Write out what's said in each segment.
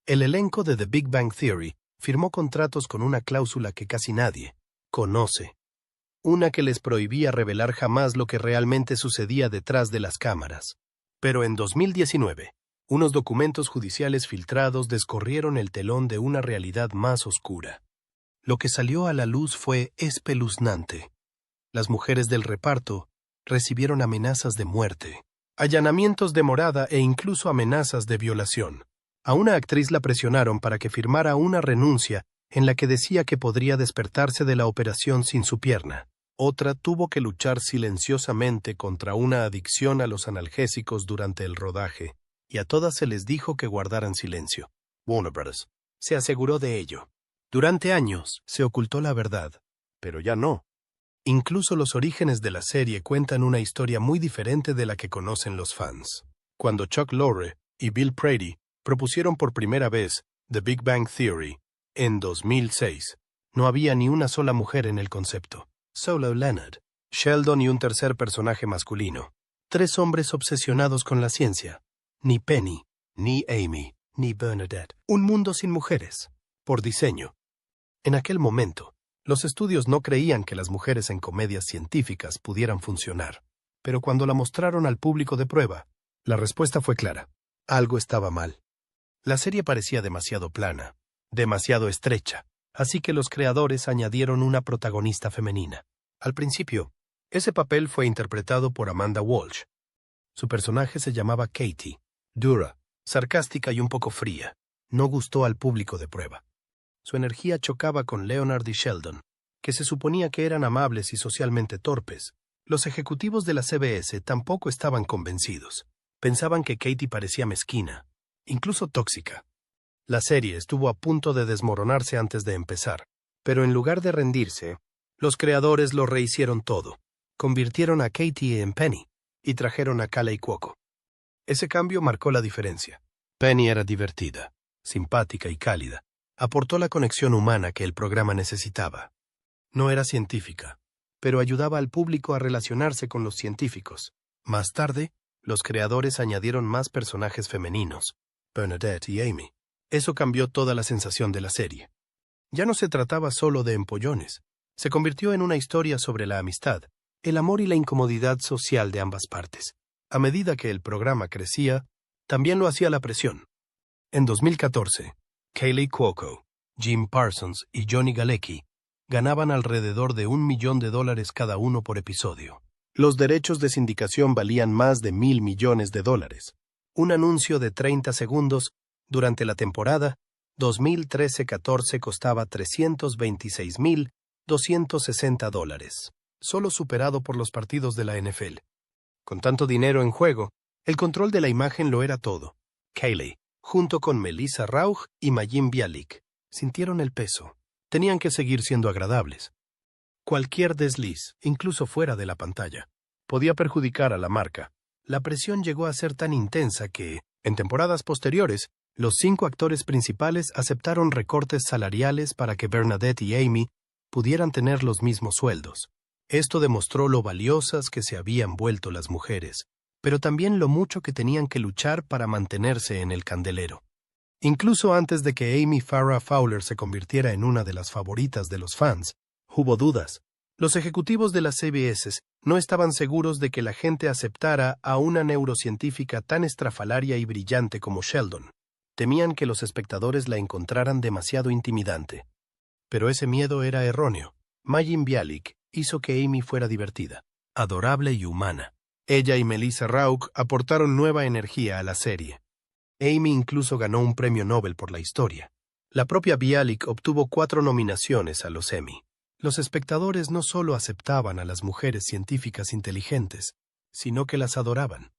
El elenco de The Big Bang Theory firmó contratos con una cláusula que casi nadie conoce. Una que les prohibía revelar jamás lo que realmente sucedía detrás de las cámaras. Pero en 2019, unos documentos judiciales filtrados descorrieron el telón de una realidad más oscura. Lo que salió a la luz fue espeluznante. Las mujeres del reparto recibieron amenazas de muerte, allanamientos de morada e incluso amenazas de violación. A una actriz la presionaron para que firmara una renuncia en la que decía que podría despertarse de la operación sin su pierna. Otra tuvo que luchar silenciosamente contra una adicción a los analgésicos durante el rodaje, y a todas se les dijo que guardaran silencio. Warner Bros. Se aseguró de ello. Durante años se ocultó la verdad, pero ya no. Incluso los orígenes de la serie cuentan una historia muy diferente de la que conocen los fans. Cuando Chuck Lorre y Bill Prady propusieron por primera vez The Big Bang Theory, en 2006, no había ni una sola mujer en el concepto. Solo Leonard, Sheldon y un tercer personaje masculino. 3 hombres obsesionados con la ciencia. Ni Penny, ni Amy, ni Bernadette. Un mundo sin mujeres. Por diseño. En aquel momento, los estudios no creían que las mujeres en comedias científicas pudieran funcionar. Pero cuando la mostraron al público de prueba, la respuesta fue clara. Algo estaba mal. La serie parecía demasiado plana, demasiado estrecha. Así que los creadores añadieron una protagonista femenina. Al principio, ese papel fue interpretado por Amanda Walsh. Su personaje se llamaba Katie, dura, sarcástica y un poco fría. No gustó al público de prueba. Su energía chocaba con Leonard y Sheldon, que se suponía que eran amables y socialmente torpes. Los ejecutivos de la CBS tampoco estaban convencidos. Pensaban que Katie parecía mezquina, incluso tóxica. La serie estuvo a punto de desmoronarse antes de empezar, pero en lugar de rendirse, los creadores lo rehicieron todo. Convirtieron a Katie en Penny y trajeron a Kaley Cuoco. Ese cambio marcó la diferencia. Penny era divertida, simpática y cálida. Aportó la conexión humana que el programa necesitaba. No era científica, pero ayudaba al público a relacionarse con los científicos. Más tarde, los creadores añadieron más personajes femeninos, Bernadette y Amy. Eso cambió toda la sensación de la serie. Ya no se trataba solo de empollones. Se convirtió en una historia sobre la amistad, el amor y la incomodidad social de ambas partes. A medida que el programa crecía, también lo hacía la presión. En 2014, Kaley Cuoco, Jim Parsons y Johnny Galecki ganaban alrededor de $1 millón cada uno por episodio. Los derechos de sindicación valían más de $1.000 millones. Un anuncio de 30 segundos durante la temporada 2013-14 costaba $326.260, solo superado por los partidos de la NFL. Con tanto dinero en juego, el control de la imagen lo era todo. Kaley, junto con Melissa Rauch y Mayim Bialik, sintieron el peso. Tenían que seguir siendo agradables. Cualquier desliz, incluso fuera de la pantalla, podía perjudicar a la marca. La presión llegó a ser tan intensa que, en temporadas posteriores, los 5 actores principales aceptaron recortes salariales para que Bernadette y Amy pudieran tener los mismos sueldos. Esto demostró lo valiosas que se habían vuelto las mujeres, pero también lo mucho que tenían que luchar para mantenerse en el candelero. Incluso antes de que Amy Farrah Fowler se convirtiera en una de las favoritas de los fans, hubo dudas. Los ejecutivos de las CBS no estaban seguros de que la gente aceptara a una neurocientífica tan estrafalaria y brillante como Sheldon. Temían que los espectadores la encontraran demasiado intimidante. Pero ese miedo era erróneo. Mayim Bialik hizo que Amy fuera divertida, adorable y humana. Ella y Melissa Rauch aportaron nueva energía a la serie. Amy incluso ganó un premio Nobel por la historia. La propia Bialik obtuvo 4 nominaciones a los Emmy. Los espectadores no solo aceptaban a las mujeres científicas inteligentes, sino que las adoraban.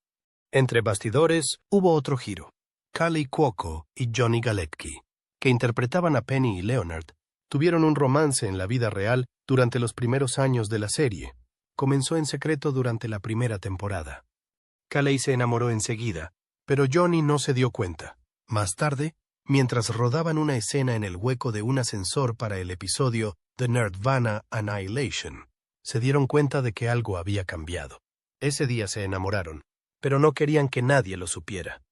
Entre bastidores hubo otro giro. Kaley Cuoco y Johnny Galecki, que interpretaban a Penny y Leonard, tuvieron un romance en la vida real durante los primeros años de la serie. Comenzó en secreto durante la primera temporada. Kaley se enamoró enseguida, pero Johnny no se dio cuenta. Más tarde, mientras rodaban una escena en el hueco de un ascensor para el episodio The Nerdvana Annihilation, se dieron cuenta de que algo había cambiado. Ese día se enamoraron, pero no querían que nadie lo supiera.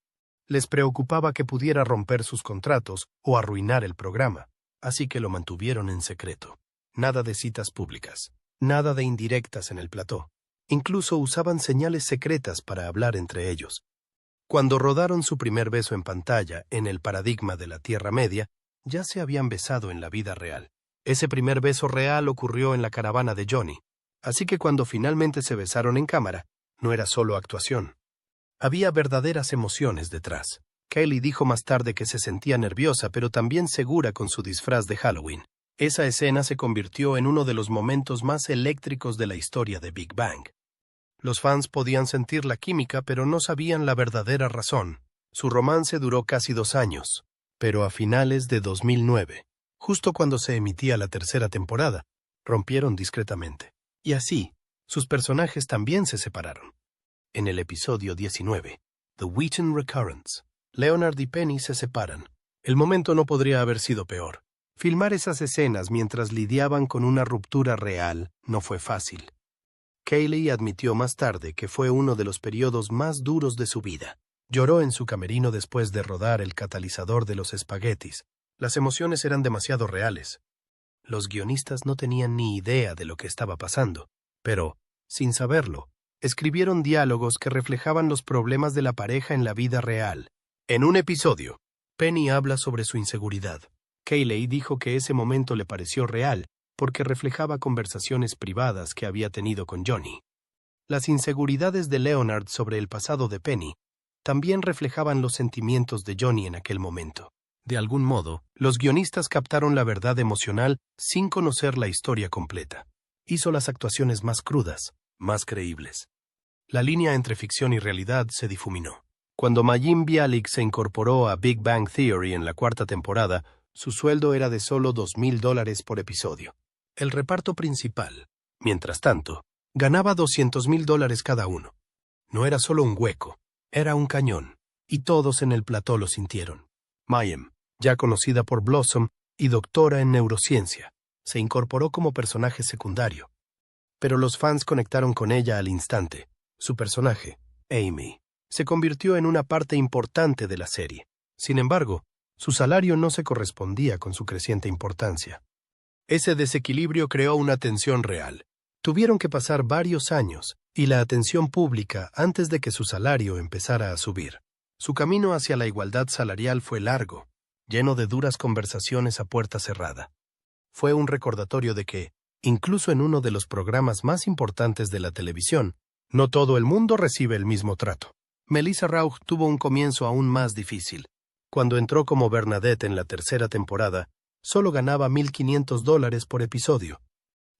Les preocupaba que pudiera romper sus contratos o arruinar el programa, así que lo mantuvieron en secreto. Nada de citas públicas, nada de indirectas en el plató. Incluso usaban señales secretas para hablar entre ellos. Cuando rodaron su primer beso en pantalla, en el paradigma de la Tierra Media, ya se habían besado en la vida real. Ese primer beso real ocurrió en la caravana de Johnny, así que cuando finalmente se besaron en cámara, no era solo actuación. Había verdaderas emociones detrás. Kaylee dijo más tarde que se sentía nerviosa, pero también segura con su disfraz de Halloween. Esa escena se convirtió en uno de los momentos más eléctricos de la historia de Big Bang. Los fans podían sentir la química, pero no sabían la verdadera razón. Su romance duró casi 2 años, pero a finales de 2009, justo cuando se emitía la tercera temporada, rompieron discretamente. Y así, sus personajes también se separaron. En el episodio 19, The Wheaton Recurrence, Leonard y Penny se separan. El momento no podría haber sido peor. Filmar esas escenas mientras lidiaban con una ruptura real no fue fácil. Kaylee admitió más tarde que fue uno de los periodos más duros de su vida. Lloró en su camerino después de rodar el catalizador de los espaguetis. Las emociones eran demasiado reales. Los guionistas no tenían ni idea de lo que estaba pasando, pero, sin saberlo, escribieron diálogos que reflejaban los problemas de la pareja en la vida real. En un episodio, Penny habla sobre su inseguridad. Kaylee dijo que ese momento le pareció real porque reflejaba conversaciones privadas que había tenido con Johnny. Las inseguridades de Leonard sobre el pasado de Penny también reflejaban los sentimientos de Johnny en aquel momento. De algún modo, los guionistas captaron la verdad emocional sin conocer la historia completa. Hizo las actuaciones más crudas, más creíbles. La línea entre ficción y realidad se difuminó. Cuando Mayim Bialik se incorporó a Big Bang Theory en la 4ª temporada, su sueldo era de solo $2,000 por episodio. El reparto principal, mientras tanto, ganaba $200,000 cada uno. No era solo un hueco, era un cañón, y todos en el plató lo sintieron. Mayim, ya conocida por Blossom y doctora en neurociencia, se incorporó como personaje secundario. Pero los fans conectaron con ella al instante. Su personaje, Amy, se convirtió en una parte importante de la serie. Sin embargo, su salario no se correspondía con su creciente importancia. Ese desequilibrio creó una tensión real. Tuvieron que pasar varios años y la atención pública antes de que su salario empezara a subir. Su camino hacia la igualdad salarial fue largo, lleno de duras conversaciones a puerta cerrada. Fue un recordatorio de que, incluso en uno de los programas más importantes de la televisión, no todo el mundo recibe el mismo trato. Melissa Rauch tuvo un comienzo aún más difícil. Cuando entró como Bernadette en la 3ª temporada, solo ganaba $1,500 por episodio.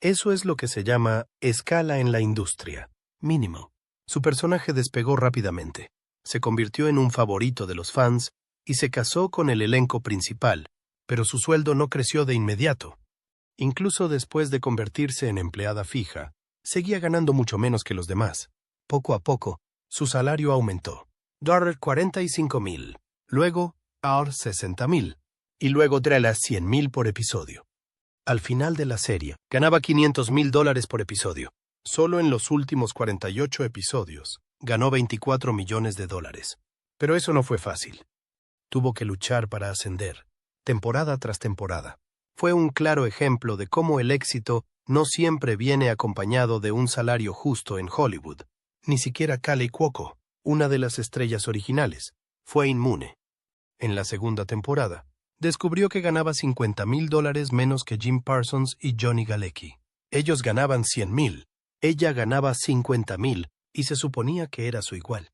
Eso es lo que se llama escala en la industria, mínimo. Su personaje despegó rápidamente. Se convirtió en un favorito de los fans y se casó con el elenco principal, pero su sueldo no creció de inmediato. Incluso después de convertirse en empleada fija, seguía ganando mucho menos que los demás. Poco a poco, su salario aumentó. $45,000, luego $60,000, y luego $100,000 por episodio. Al final de la serie, ganaba $500,000 por episodio. Solo en los últimos 48 episodios, ganó $24 millones. Pero eso no fue fácil. Tuvo que luchar para ascender, temporada tras temporada. Fue un claro ejemplo de cómo el éxito no siempre viene acompañado de un salario justo en Hollywood. Ni siquiera Kaley Cuoco, una de las estrellas originales, fue inmune. En la 2ª temporada, descubrió que ganaba $50,000 menos que Jim Parsons y Johnny Galecki. Ellos ganaban $100,000, ella ganaba $50,000 y se suponía que era su igual.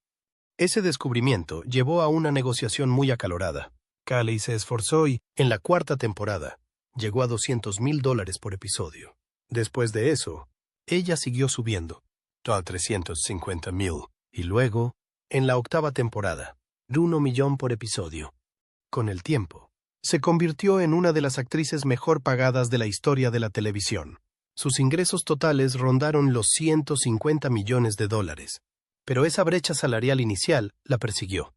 Ese descubrimiento llevó a una negociación muy acalorada. Kaley se esforzó y, en la 4ª temporada, llegó a $200,000 por episodio. Después de eso, ella siguió subiendo, a $350,000, y luego, en la 8ª temporada, de $1 millón por episodio. Con el tiempo, se convirtió en una de las actrices mejor pagadas de la historia de la televisión. Sus ingresos totales rondaron los $150 millones, pero esa brecha salarial inicial la persiguió.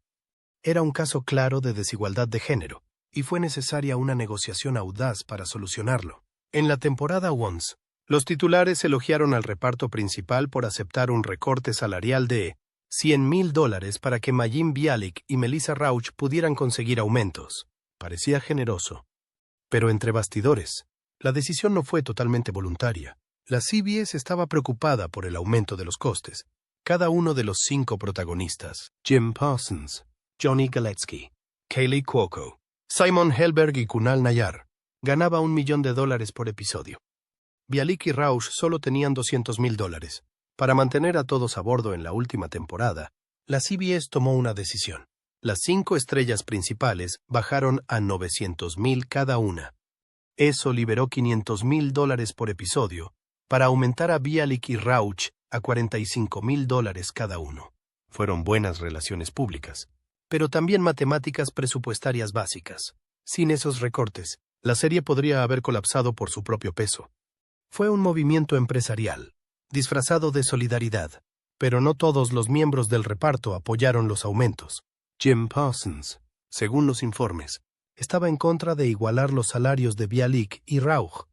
Era un caso claro de desigualdad de género, y fue necesaria una negociación audaz para solucionarlo. En la temporada Once, los titulares elogiaron al reparto principal por aceptar un recorte salarial de $100,000 para que Mayim Bialik y Melissa Rauch pudieran conseguir aumentos. Parecía generoso. Pero entre bastidores, la decisión no fue totalmente voluntaria. La CBS estaba preocupada por el aumento de los costes. Cada uno de los 5 protagonistas, Jim Parsons, Johnny Galecki, Kaylee Cuoco, Simon Helberg y Kunal Nayyar, ganaba $1 millón por episodio. Bialik y Rauch solo tenían $200,000. Para mantener a todos a bordo en la última temporada, la CBS tomó una decisión. Las 5 estrellas principales bajaron a $900,000 cada una. Eso liberó $500,000 por episodio para aumentar a Bialik y Rauch a $45,000 cada uno. Fueron buenas relaciones públicas, pero también matemáticas presupuestarias básicas. Sin esos recortes, la serie podría haber colapsado por su propio peso. Fue un movimiento empresarial, disfrazado de solidaridad, pero no todos los miembros del reparto apoyaron los aumentos. Jim Parsons, según los informes, estaba en contra de igualar los salarios de Bialik y Rauch.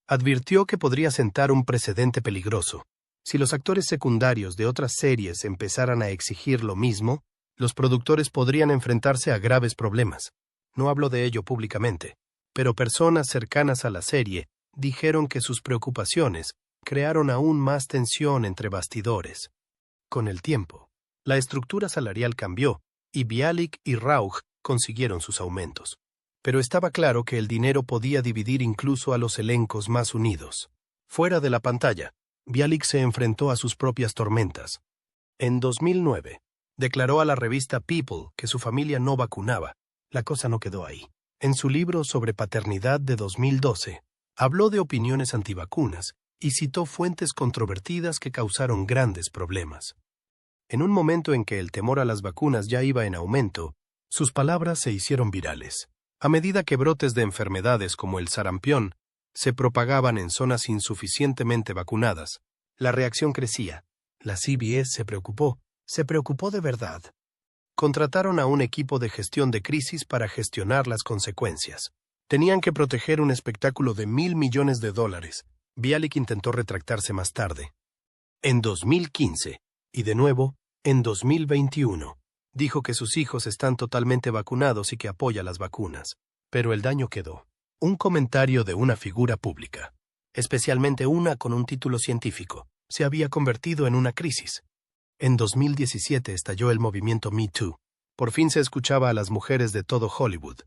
Advirtió que podría sentar un precedente peligroso. Si los actores secundarios de otras series empezaran a exigir lo mismo, los productores podrían enfrentarse a graves problemas. No habló de ello públicamente, pero personas cercanas a la serie dijeron que sus preocupaciones crearon aún más tensión entre bastidores. Con el tiempo, la estructura salarial cambió y Bialik y Rauch consiguieron sus aumentos. Pero estaba claro que el dinero podía dividir incluso a los elencos más unidos. Fuera de la pantalla, Bialik se enfrentó a sus propias tormentas. En 2009, declaró a la revista People que su familia no vacunaba. La cosa no quedó ahí. En su libro sobre paternidad de 2012, habló de opiniones antivacunas y citó fuentes controvertidas que causaron grandes problemas. En un momento en que el temor a las vacunas ya iba en aumento, sus palabras se hicieron virales. A medida que brotes de enfermedades como el sarampión se propagaban en zonas insuficientemente vacunadas, la reacción crecía. La CBS se preocupó de verdad. Contrataron a un equipo de gestión de crisis para gestionar las consecuencias. Tenían que proteger un espectáculo de $1,000 millones. Bialik intentó retractarse más tarde. En 2015, y de nuevo, en 2021, dijo que sus hijos están totalmente vacunados y que apoya las vacunas. Pero el daño quedó. Un comentario de una figura pública, especialmente una con un título científico, se había convertido en una crisis. En 2017 estalló el movimiento Me Too. Por fin se escuchaba a las mujeres de todo Hollywood.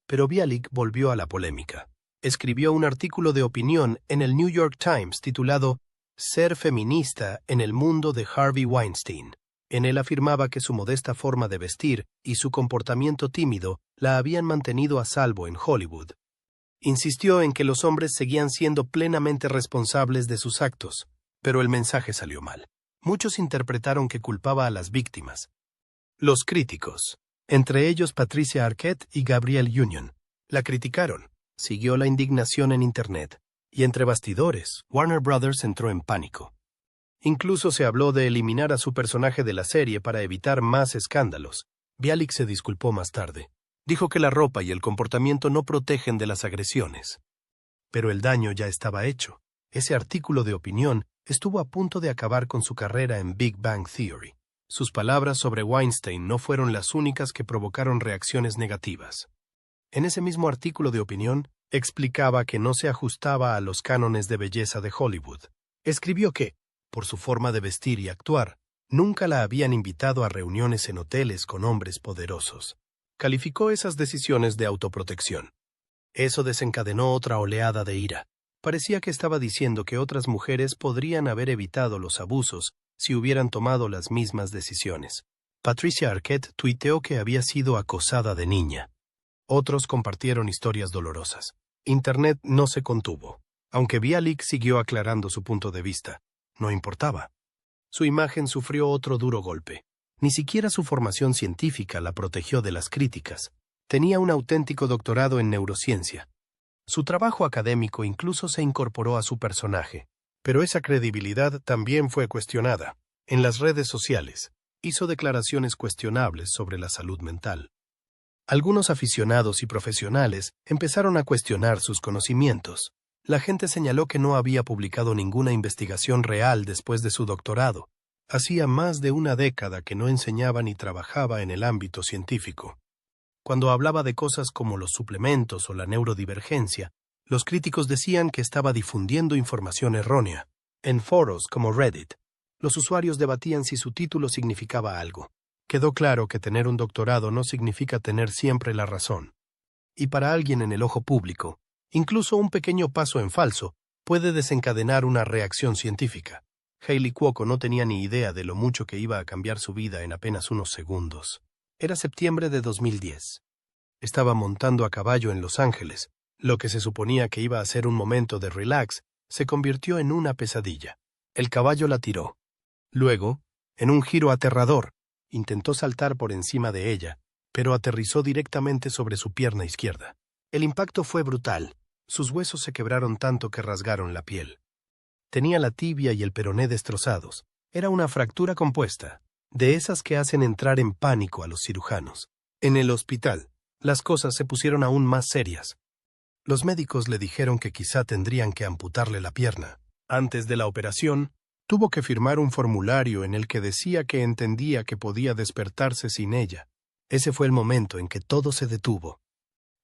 Pero Bialik volvió a la polémica. Escribió un artículo de opinión en el New York Times titulado Ser feminista en el mundo de Harvey Weinstein. En él afirmaba que su modesta forma de vestir y su comportamiento tímido la habían mantenido a salvo en Hollywood. Insistió en que los hombres seguían siendo plenamente responsables de sus actos, pero el mensaje salió mal. Muchos interpretaron que culpaba a las víctimas. Los críticos, entre ellos Patricia Arquette y Gabrielle Union, la criticaron. Siguió la indignación en Internet, y entre bastidores, Warner Brothers entró en pánico. Incluso se habló de eliminar a su personaje de la serie para evitar más escándalos. Bialik se disculpó más tarde. Dijo que la ropa y el comportamiento no protegen de las agresiones. Pero el daño ya estaba hecho. Ese artículo de opinión estuvo a punto de acabar con su carrera en Big Bang Theory. Sus palabras sobre Weinstein no fueron las únicas que provocaron reacciones negativas. En ese mismo artículo de opinión, explicaba que no se ajustaba a los cánones de belleza de Hollywood. Escribió que, por su forma de vestir y actuar, nunca la habían invitado a reuniones en hoteles con hombres poderosos. Calificó esas decisiones de autoprotección. Eso desencadenó otra oleada de ira. Parecía que estaba diciendo que otras mujeres podrían haber evitado los abusos si hubieran tomado las mismas decisiones. Patricia Arquette tuiteó que había sido acosada de niña. Otros compartieron historias dolorosas. Internet no se contuvo. Aunque Bialik siguió aclarando su punto de vista, no importaba. Su imagen sufrió otro duro golpe. Ni siquiera su formación científica la protegió de las críticas. Tenía un auténtico doctorado en neurociencia. Su trabajo académico incluso se incorporó a su personaje. Pero esa credibilidad también fue cuestionada. En las redes sociales, hizo declaraciones cuestionables sobre la salud mental. Algunos aficionados y profesionales empezaron a cuestionar sus conocimientos. La gente señaló que no había publicado ninguna investigación real después de su doctorado. Hacía más de una década que no enseñaba ni trabajaba en el ámbito científico. Cuando hablaba de cosas como los suplementos o la neurodivergencia, los críticos decían que estaba difundiendo información errónea. En foros como Reddit, los usuarios debatían si su título significaba algo. Quedó claro que tener un doctorado no significa tener siempre la razón. Y para alguien en el ojo público, incluso un pequeño paso en falso puede desencadenar una reacción científica. Hayley Cuoco no tenía ni idea de lo mucho que iba a cambiar su vida en apenas unos segundos. Era septiembre de 2010. Estaba montando a caballo en Los Ángeles. Lo que se suponía que iba a ser un momento de relax se convirtió en una pesadilla. El caballo la tiró. Luego, en un giro aterrador, intentó saltar por encima de ella, pero aterrizó directamente sobre su pierna izquierda. El impacto fue brutal. Sus huesos se quebraron tanto que rasgaron la piel. Tenía la tibia y el peroné destrozados. Era una fractura compuesta, de esas que hacen entrar en pánico a los cirujanos. En el hospital, las cosas se pusieron aún más serias. Los médicos le dijeron que quizá tendrían que amputarle la pierna. Antes de la operación, tuvo que firmar un formulario en el que decía que entendía que podía despertarse sin ella. Ese fue el momento en que todo se detuvo.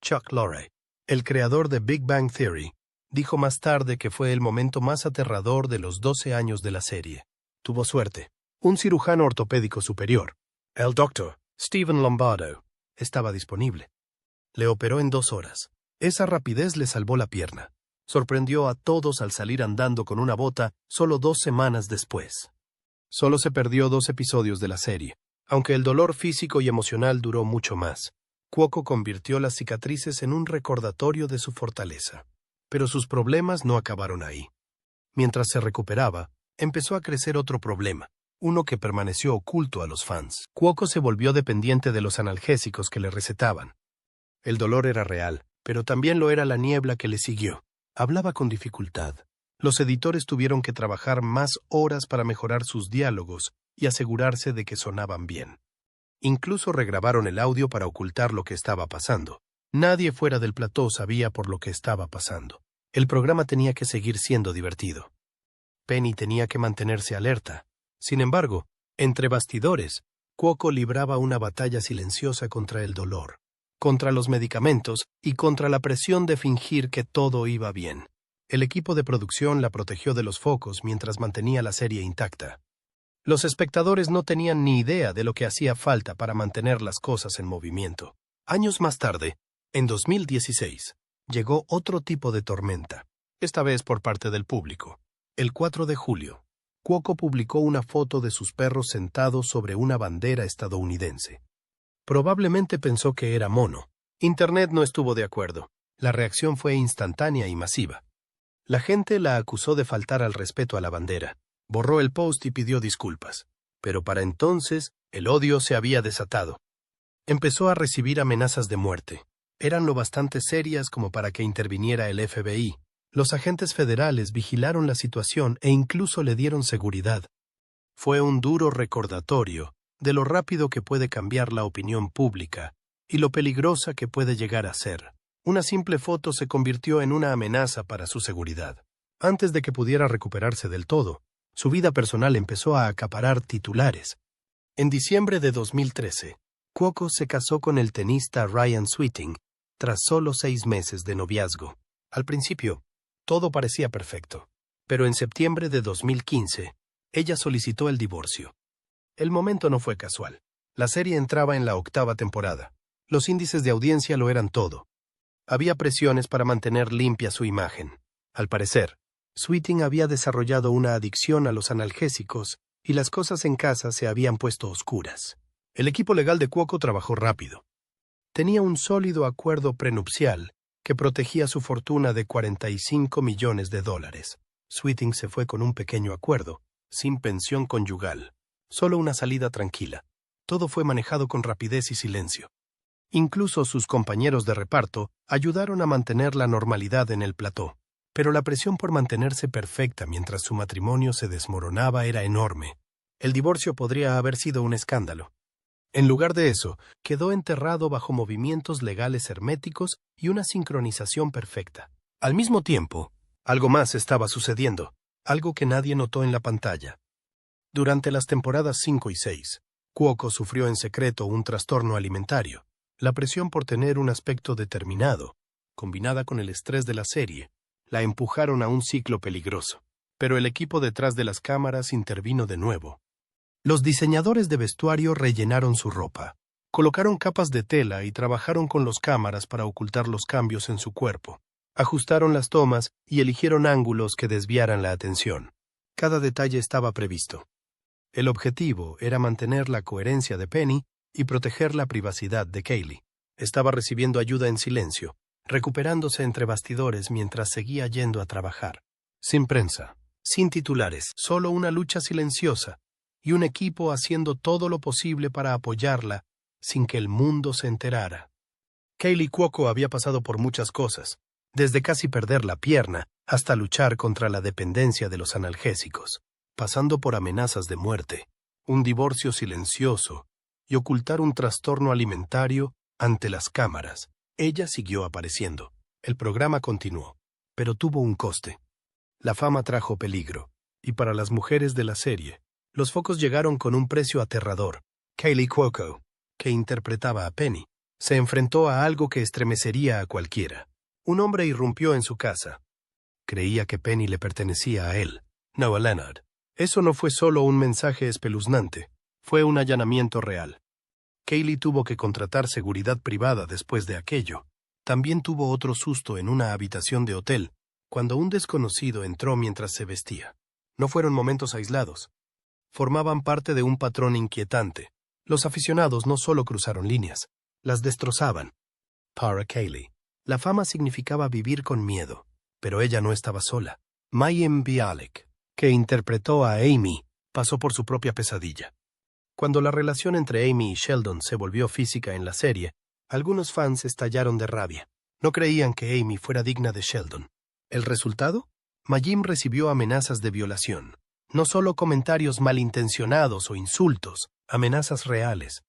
Chuck Lorre, el creador de Big Bang Theory, dijo más tarde que fue el momento más aterrador de los 12 años de la serie. Tuvo suerte. Un cirujano ortopédico superior, el Dr. Stephen Lombardo, estaba disponible. Le operó en 2 horas. Esa rapidez le salvó la pierna. Sorprendió a todos al salir andando con una bota solo 2 semanas después. Solo se perdió 2 episodios de la serie, aunque el dolor físico y emocional duró mucho más. Cuoco convirtió las cicatrices en un recordatorio de su fortaleza. Pero sus problemas no acabaron ahí. Mientras se recuperaba, empezó a crecer otro problema, uno que permaneció oculto a los fans. Cuoco se volvió dependiente de los analgésicos que le recetaban. El dolor era real, pero también lo era la niebla que le siguió. Hablaba con dificultad. Los editores tuvieron que trabajar más horas para mejorar sus diálogos y asegurarse de que sonaban bien. Incluso regrabaron el audio para ocultar lo que estaba pasando. Nadie fuera del plató sabía por lo que estaba pasando. El programa tenía que seguir siendo divertido. Penny tenía que mantenerse alerta. Sin embargo, entre bastidores, Cuoco libraba una batalla silenciosa contra el dolor, contra los medicamentos y contra la presión de fingir que todo iba bien. El equipo de producción la protegió de los focos mientras mantenía la serie intacta. Los espectadores no tenían ni idea de lo que hacía falta para mantener las cosas en movimiento. Años más tarde, en 2016, llegó otro tipo de tormenta, esta vez por parte del público. El 4 de julio, Cuoco publicó una foto de sus perros sentados sobre una bandera estadounidense. Probablemente pensó que era mono. Internet no estuvo de acuerdo. La reacción fue instantánea y masiva. La gente la acusó de faltar al respeto a la bandera. Borró el post y pidió disculpas. Pero para entonces, el odio se había desatado. Empezó a recibir amenazas de muerte. Eran lo bastante serias como para que interviniera el FBI. Los agentes federales vigilaron la situación e incluso le dieron seguridad. Fue un duro recordatorio de lo rápido que puede cambiar la opinión pública y lo peligrosa que puede llegar a ser. Una simple foto se convirtió en una amenaza para su seguridad. Antes de que pudiera recuperarse del todo, su vida personal empezó a acaparar titulares. En diciembre de 2013, Cuoco se casó con el tenista Ryan Sweeting, tras solo 6 meses de noviazgo. Al principio, todo parecía perfecto, pero en septiembre de 2015, ella solicitó el divorcio. El momento no fue casual. La serie entraba en la 8ª temporada. Los índices de audiencia lo eran todo. Había presiones para mantener limpia su imagen. Al parecer, Sweeting había desarrollado una adicción a los analgésicos y las cosas en casa se habían puesto oscuras. El equipo legal de Cuoco trabajó rápido. Tenía un sólido acuerdo prenupcial que protegía su fortuna de $45 millones. Sweeting se fue con un pequeño acuerdo, sin pensión conyugal, solo una salida tranquila. Todo fue manejado con rapidez y silencio. Incluso sus compañeros de reparto ayudaron a mantener la normalidad en el plató. Pero la presión por mantenerse perfecta mientras su matrimonio se desmoronaba era enorme. El divorcio podría haber sido un escándalo. En lugar de eso, quedó enterrado bajo movimientos legales herméticos y una sincronización perfecta. Al mismo tiempo, algo más estaba sucediendo, algo que nadie notó en la pantalla. Durante las temporadas 5 y 6, Cuoco sufrió en secreto un trastorno alimentario. La presión por tener un aspecto determinado, combinada con el estrés de la serie, la empujaron a un ciclo peligroso. Pero el equipo detrás de las cámaras intervino de nuevo. Los diseñadores de vestuario rellenaron su ropa, colocaron capas de tela y trabajaron con los cámaras para ocultar los cambios en su cuerpo. Ajustaron las tomas y eligieron ángulos que desviaran la atención. Cada detalle estaba previsto. El objetivo era mantener la coherencia de Penny y proteger la privacidad de Kaylee. Estaba recibiendo ayuda en silencio, recuperándose entre bastidores mientras seguía yendo a trabajar. Sin prensa, sin titulares, solo una lucha silenciosa y un equipo haciendo todo lo posible para apoyarla sin que el mundo se enterara. Kaylee Cuoco había pasado por muchas cosas, desde casi perder la pierna hasta luchar contra la dependencia de los analgésicos, pasando por amenazas de muerte, un divorcio silencioso y ocultar un trastorno alimentario ante las cámaras. Ella siguió apareciendo. El programa continuó, pero tuvo un coste. La fama trajo peligro, y para las mujeres de la serie, los focos llegaron con un precio aterrador. Kaylee Cuoco, que interpretaba a Penny, se enfrentó a algo que estremecería a cualquiera. Un hombre irrumpió en su casa. Creía que Penny le pertenecía a él, no a Leonard. Eso no fue solo un mensaje espeluznante, fue un allanamiento real. Kaylee tuvo que contratar seguridad privada después de aquello. También tuvo otro susto en una habitación de hotel, cuando un desconocido entró mientras se vestía. No fueron momentos aislados. Formaban parte de un patrón inquietante. Los aficionados no solo cruzaron líneas, las destrozaban. Para Kaylee, la fama significaba vivir con miedo, pero ella no estaba sola. Mayim Bialik, que interpretó a Amy, pasó por su propia pesadilla. Cuando la relación entre Amy y Sheldon se volvió física en la serie, algunos fans estallaron de rabia. No creían que Amy fuera digna de Sheldon. ¿El resultado? Mayim recibió amenazas de violación. No solo comentarios malintencionados o insultos, amenazas reales.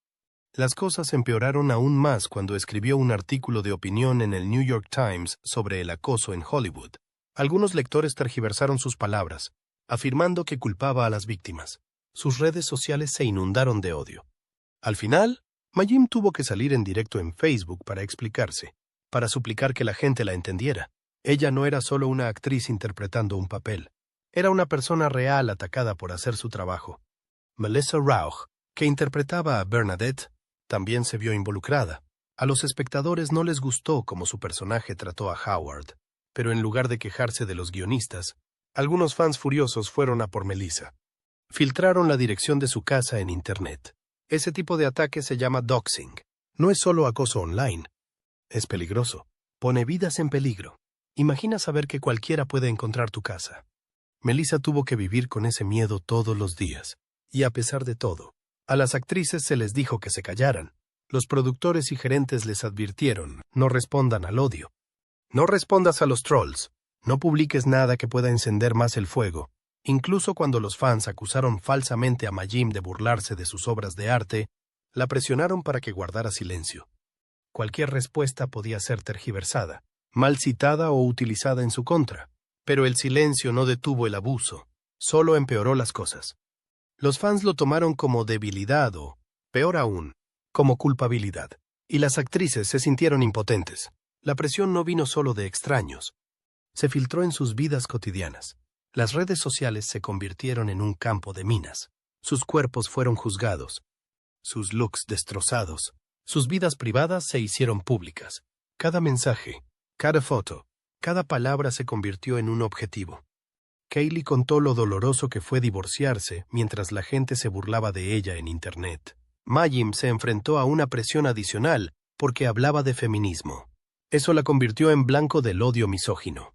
Las cosas empeoraron aún más cuando escribió un artículo de opinión en el New York Times sobre el acoso en Hollywood. Algunos lectores tergiversaron sus palabras, afirmando que culpaba a las víctimas. Sus redes sociales se inundaron de odio. Al final, Mayim tuvo que salir en directo en Facebook para explicarse, para suplicar que la gente la entendiera. Ella no era solo una actriz interpretando un papel. Era una persona real atacada por hacer su trabajo. Melissa Rauch, que interpretaba a Bernadette, también se vio involucrada. A los espectadores no les gustó cómo su personaje trató a Howard, pero en lugar de quejarse de los guionistas, algunos fans furiosos fueron a por Melissa. Filtraron la dirección de su casa en Internet. Ese tipo de ataque se llama doxing. No es solo acoso online. Es peligroso. Pone vidas en peligro. Imagina saber que cualquiera puede encontrar tu casa. Melissa tuvo que vivir con ese miedo todos los días. Y a pesar de todo, a las actrices se les dijo que se callaran. Los productores y gerentes les advirtieron, no respondan al odio. No respondas a los trolls. No publiques nada que pueda encender más el fuego. Incluso cuando los fans acusaron falsamente a Mayim de burlarse de sus obras de arte, la presionaron para que guardara silencio. Cualquier respuesta podía ser tergiversada, mal citada o utilizada en su contra, pero el silencio no detuvo el abuso, solo empeoró las cosas. Los fans lo tomaron como debilidad o, peor aún, como culpabilidad, y las actrices se sintieron impotentes. La presión no vino solo de extraños, se filtró en sus vidas cotidianas. Las redes sociales se convirtieron en un campo de minas. Sus cuerpos fueron juzgados, sus looks destrozados, sus vidas privadas se hicieron públicas. Cada mensaje, cada foto, cada palabra se convirtió en un objetivo. Kaylee contó lo doloroso que fue divorciarse mientras la gente se burlaba de ella en Internet. Mayim se enfrentó a una presión adicional porque hablaba de feminismo. Eso la convirtió en blanco del odio misógino.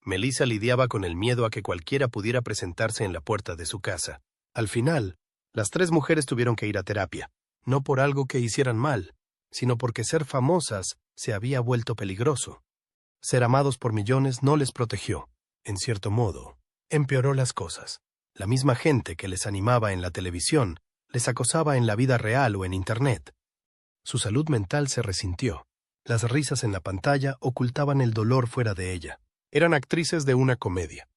Melissa lidiaba con el miedo a que cualquiera pudiera presentarse en la puerta de su casa. Al final, las 3 mujeres tuvieron que ir a terapia, no por algo que hicieran mal, sino porque ser famosas se había vuelto peligroso. Ser amados por millones no les protegió. En cierto modo, empeoró las cosas. La misma gente que les animaba en la televisión, les acosaba en la vida real o en Internet. Su salud mental se resintió. Las risas en la pantalla ocultaban el dolor fuera de ella. Eran actrices de una comedia.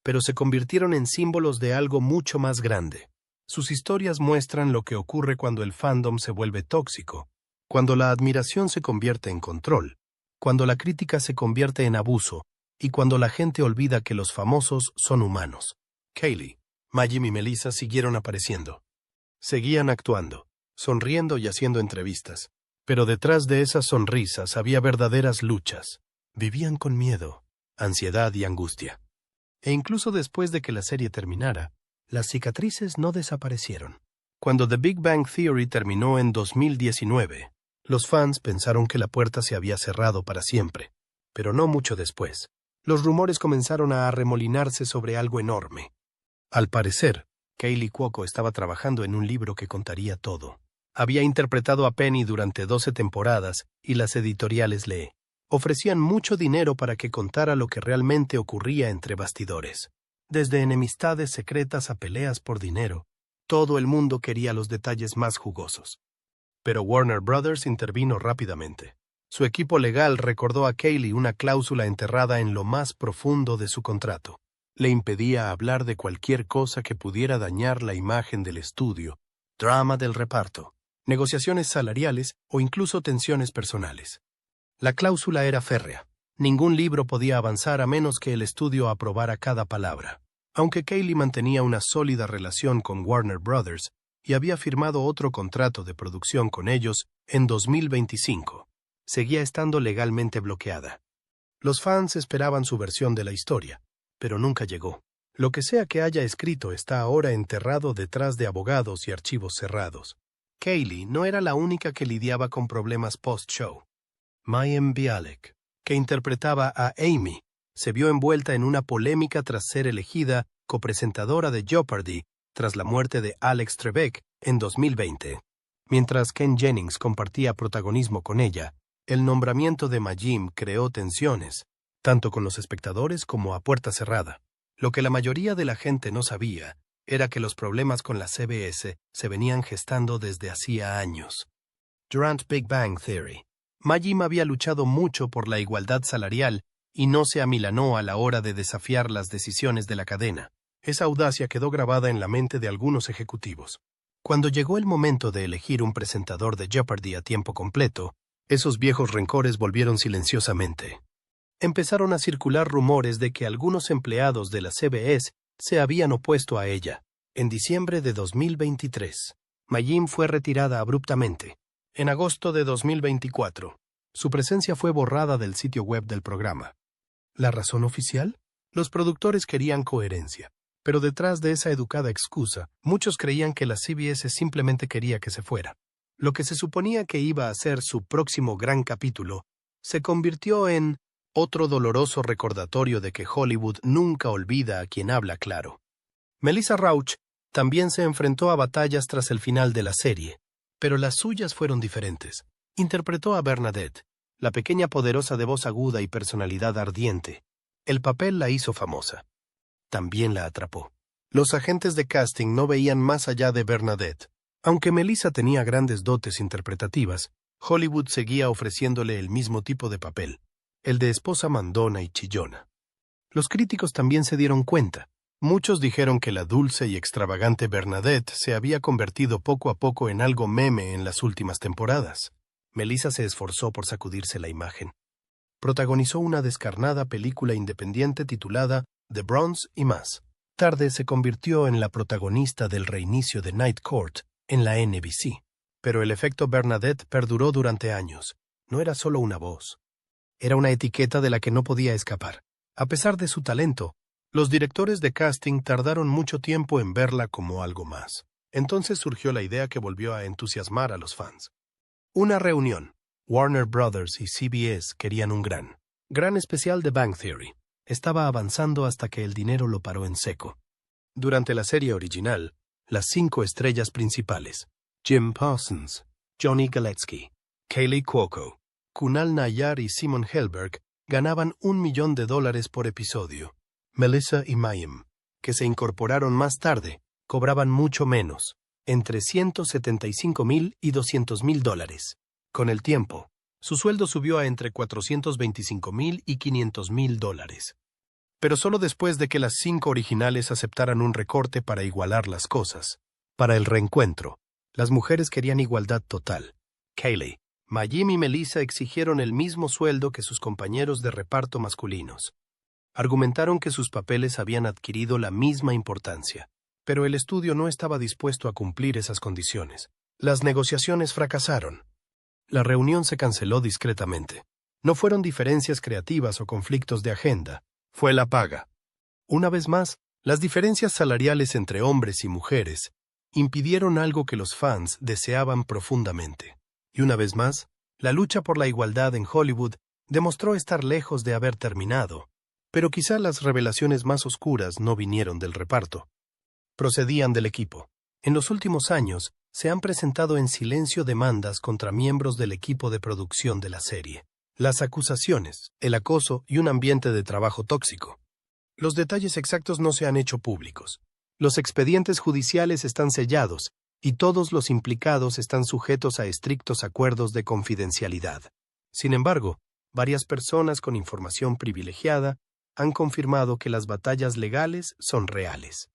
pero se convirtieron en símbolos de algo mucho más grande. Sus historias muestran lo que ocurre cuando el fandom se vuelve tóxico, cuando la admiración se convierte en control, cuando la crítica se convierte en abuso y cuando la gente olvida que los famosos son humanos. Kaylee, Mayim y Melissa siguieron apareciendo. Seguían actuando, sonriendo y haciendo entrevistas. Pero detrás de esas sonrisas había verdaderas luchas. Vivían con miedo, ansiedad y angustia. E incluso después de que la serie terminara, las cicatrices no desaparecieron. Cuando The Big Bang Theory terminó en 2019, los fans pensaron que la puerta se había cerrado para siempre. Pero no mucho después, los rumores comenzaron a arremolinarse sobre algo enorme. Al parecer, Kaley Cuoco estaba trabajando en un libro que contaría todo. Había interpretado a Penny durante 12 temporadas y las editoriales le ofrecían mucho dinero para que contara lo que realmente ocurría entre bastidores. Desde enemistades secretas a peleas por dinero, todo el mundo quería los detalles más jugosos. Pero Warner Brothers intervino rápidamente. Su equipo legal recordó a Kaley una cláusula enterrada en lo más profundo de su contrato. Le impedía hablar de cualquier cosa que pudiera dañar la imagen del estudio, drama del reparto, negociaciones salariales o incluso tensiones personales. La cláusula era férrea. Ningún libro podía avanzar a menos que el estudio aprobara cada palabra. Aunque Kaley mantenía una sólida relación con Warner Brothers y había firmado otro contrato de producción con ellos en 2025, seguía estando legalmente bloqueada. Los fans esperaban su versión de la historia, pero nunca llegó. Lo que sea que haya escrito está ahora enterrado detrás de abogados y archivos cerrados. Kaley no era la única que lidiaba con problemas post-show. Mayim Bialik, que interpretaba a Amy, se vio envuelta en una polémica tras ser elegida copresentadora de Jeopardy tras la muerte de Alex Trebek en 2020. Mientras Ken Jennings compartía protagonismo con ella, el nombramiento de Mayim creó tensiones, tanto con los espectadores como a puerta cerrada. Lo que la mayoría de la gente no sabía era que los problemas con la CBS se venían gestando desde hacía años. Durante Big Bang Theory, Mayim había luchado mucho por la igualdad salarial y no se amilanó a la hora de desafiar las decisiones de la cadena. Esa audacia quedó grabada en la mente de algunos ejecutivos. Cuando llegó el momento de elegir un presentador de Jeopardy a tiempo completo, esos viejos rencores volvieron silenciosamente. Empezaron a circular rumores de que algunos empleados de la CBS se habían opuesto a ella. En diciembre de 2023, Mayim fue retirada abruptamente. En agosto de 2024, su presencia fue borrada del sitio web del programa. ¿La razón oficial? Los productores querían coherencia, pero detrás de esa educada excusa, muchos creían que la CBS simplemente quería que se fuera. Lo que se suponía que iba a ser su próximo gran capítulo, se convirtió en otro doloroso recordatorio de que Hollywood nunca olvida a quien habla claro. Melissa Rauch también se enfrentó a batallas tras el final de la serie, pero las suyas fueron diferentes. Interpretó a Bernadette, la pequeña poderosa de voz aguda y personalidad ardiente. El papel la hizo famosa. También la atrapó. Los agentes de casting no veían más allá de Bernadette. Aunque Melissa tenía grandes dotes interpretativas, Hollywood seguía ofreciéndole el mismo tipo de papel, el de esposa mandona y chillona. Los críticos también se dieron cuenta. Muchos dijeron que la dulce y extravagante Bernadette se había convertido poco a poco en algo meme en las últimas temporadas. Melissa se esforzó por sacudirse la imagen. Protagonizó una descarnada película independiente titulada The Bronze y más. Tarde se convirtió en la protagonista del reinicio de Night Court en la NBC. Pero el efecto Bernadette perduró durante años. No era solo una voz. Era una etiqueta de la que no podía escapar. A pesar de su talento, los directores de casting tardaron mucho tiempo en verla como algo más. Entonces surgió la idea que volvió a entusiasmar a los fans. Una reunión. Warner Brothers y CBS querían un gran especial de Bang Theory. Estaba avanzando hasta que el dinero lo paró en seco. Durante la serie original, las 5 estrellas principales, Jim Parsons, Johnny Galecki, Kaley Cuoco, Kunal Nayyar y Simon Helberg, ganaban $1 millón por episodio. Melissa y Mayim, que se incorporaron más tarde, cobraban mucho menos, entre $175,000 y $200,000. Con el tiempo, su sueldo subió a entre $425,000 y $500,000. pero solo después de que las 5 originales aceptaran un recorte para igualar las cosas. Para el reencuentro, las mujeres querían igualdad total. Kayleigh, Mayim y Melissa exigieron el mismo sueldo que sus compañeros de reparto masculinos. Argumentaron que sus papeles habían adquirido la misma importancia, pero el estudio no estaba dispuesto a cumplir esas condiciones. Las negociaciones fracasaron. La reunión se canceló discretamente. No fueron diferencias creativas o conflictos de agenda, fue la paga. Una vez más, las diferencias salariales entre hombres y mujeres impidieron algo que los fans deseaban profundamente. Y una vez más, la lucha por la igualdad en Hollywood demostró estar lejos de haber terminado. Pero quizá las revelaciones más oscuras no vinieron del reparto. Procedían del equipo. En los últimos años, se han presentado en silencio demandas contra miembros del equipo de producción de la serie. Las acusaciones, el acoso y un ambiente de trabajo tóxico. Los detalles exactos no se han hecho públicos. Los expedientes judiciales están sellados y todos los implicados están sujetos a estrictos acuerdos de confidencialidad. Sin embargo, varias personas con información privilegiada han confirmado que las batallas legales son reales.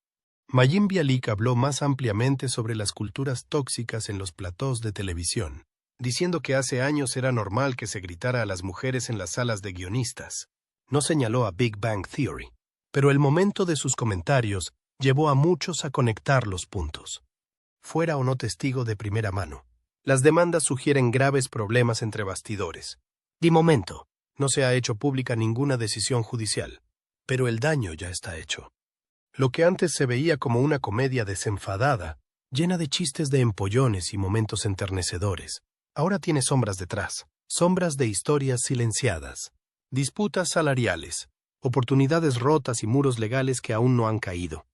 Mayim Bialik habló más ampliamente sobre las culturas tóxicas en los platós de televisión, diciendo que hace años era normal que se gritara a las mujeres en las salas de guionistas. No señaló a Big Bang Theory, pero el momento de sus comentarios llevó a muchos a conectar los puntos. Fuera o no testigo de primera mano, las demandas sugieren graves problemas entre bastidores. De momento, no se ha hecho pública ninguna decisión judicial, pero el daño ya está hecho. Lo que antes se veía como una comedia desenfadada, llena de chistes de empollones y momentos enternecedores, ahora tiene sombras detrás, sombras de historias silenciadas, disputas salariales, oportunidades rotas y muros legales que aún no han caído.